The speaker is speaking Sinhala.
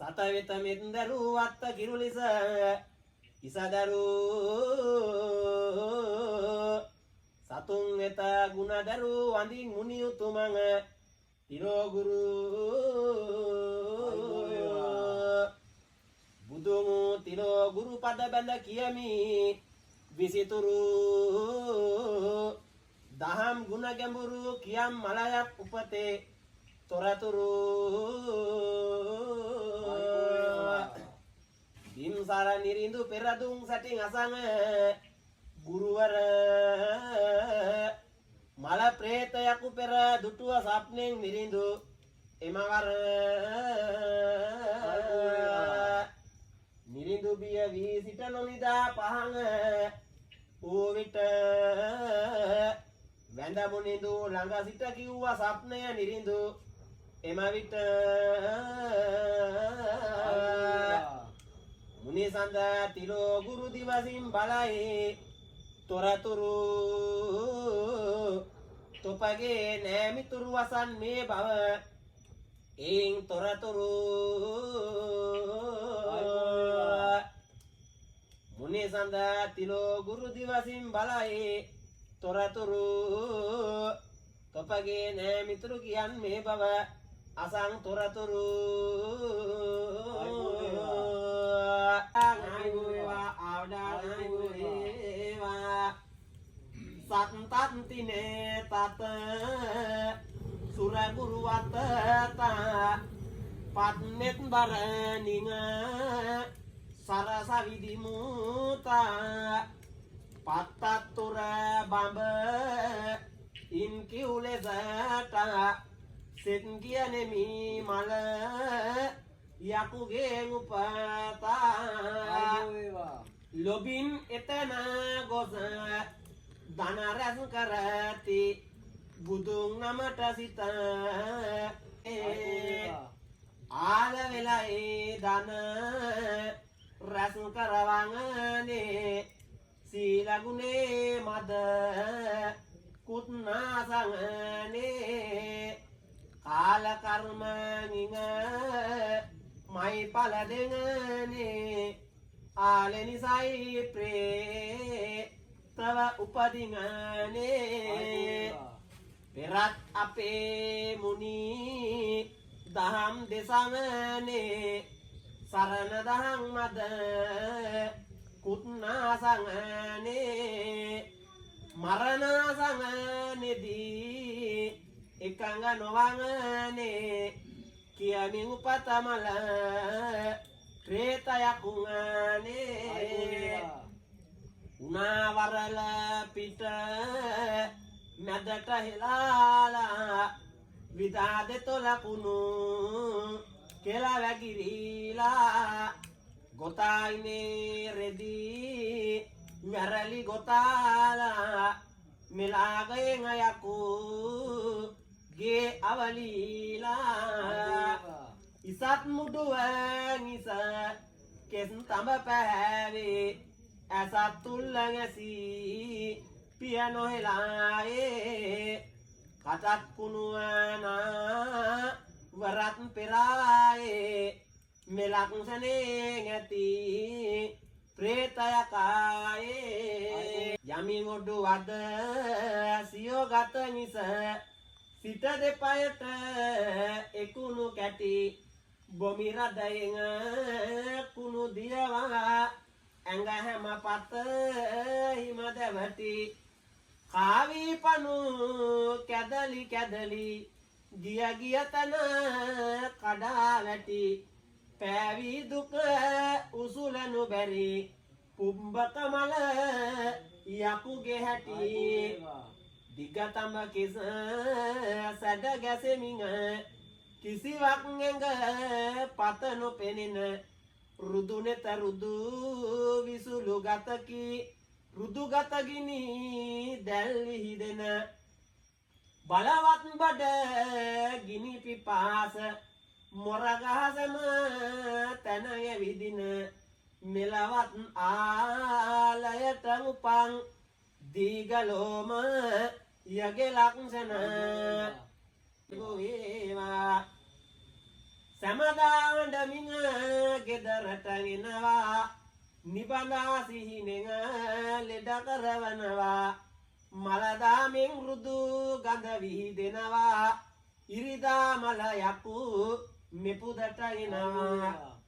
සත වෙත මෙන්දරු අත්ත කිරුලිස ඉසදරු සතුන් වෙත ගුණදරු වඳින් මුනි උතුමන් තිරෝ ගුරු බුදුමු තිරෝ ගුරු පද බඳ කියමි විසිතුරු දහම් ගුණ ගැඹුරු කියම් මලයක් උපතේ තොරතුරු බිම්සාර නිරිඳු පෙරදුම් සටින් අසං ගුරුවර මල ප්‍රේතයකු පෙර දුටුව සප්නෙන් නිරිඳු එමවර නිරිඳු බිය වී සිට නොනිදා පහන් ඌ විට වැඳ මුනිඳු ළඟ සිට කිව්වා සප්නය නිරිඳු එම විට මුනිසඳ තිරෝ ගුරු දිවසින් බලයි තොරතුරු තොපගේ නෑමිතුරු වසන් මේ බව එයින් තොරතුරු මුනිසඳ තිරෝ ගුරු දිවසින් බලයි තොරතුරු තොපගේ නෑමිතුරු කියන් මේ බව අසං තොරතුරු සත්තන්තිනේ තත සුරගුරු අතත පත්නෙත් බරනිං සරස විදිමුතා පත්තත්තුර බඹ ඉන් කිව්ලෙසට සෙත් කියනෙමි මල යකුගේ උපතා ලොබින් එතන ගොස ධන රැස් කරති බුදුන් නමට සිත ආල වෙලා ඒ ධන රැස් කරවන්නේ සීල ගුණේ මද කුත්නාසංනේ කාල කර්ම නිං මයි පල දෙන්නේ ආලෙනිසයි ප්‍රේ තව උපදින්නේ පෙරත් අපේ මුනි දහම් දෙසමනේ සරණ දහම් මද කුත්නාසංනේ මරණසංනේදී එකඟ නොවන්නේ කියමින් උපතමල ප්‍රේතයකුනේ උනාවරල පිට මැදට හෙලාලා විදා දෙතොලකුණු කෙලා වැගිරීලා ගොතායිනේ රෙදී වැරලි ගොතාලා මෙලාගයෙන් යකු ගේ අවලීලා ඉසත් මුඩුවන් ඉස කෙස් තඹ පැහැවේ ඇසත් තුල්ල ගැසී පිය නොහෙලායේ කටත් කුණුවනා වරත් පෙරායේ මෙලක්සනේ ඇති ප්‍රේතයකායේ යමින් ඔඩු වද සියෝ ගත නිස සිත දෙපයට එකුණු කැටි බොමි රදයෙන් කුණු දියවා ඇඟ හැම පත හිම දැවටි කාවී පනු කැදලි කැදලි ගිය ගිය තන කඩා වැටි පෑවී දුක උසුලනු බැරි පුම්බක මල යකුගේ හැටි දිගතම කිස සැඩ ගැසෙමින් කිසිවක් ඇඟ පත නොපෙනෙන රුදු නෙත රුදු විසුලු ගතකි රුදු ගත ගිනි දැල්වි හිදෙන බලවත් බඩ ගිනි පිපාස මොරගහසම තැනය විදින මෙලවත් ආලයට උපන් දීගලෝම යගේ ලක්ෂණ වේවා සමදාවඬමින් ගෙදරට එනවා නිබඳා සිහිනෙන් ලෙඩ කරවනවා මලදාමෙන් රුදු ගඳ විහිදෙනවා ඉරිදා මලයකු මෙපුදට එනවා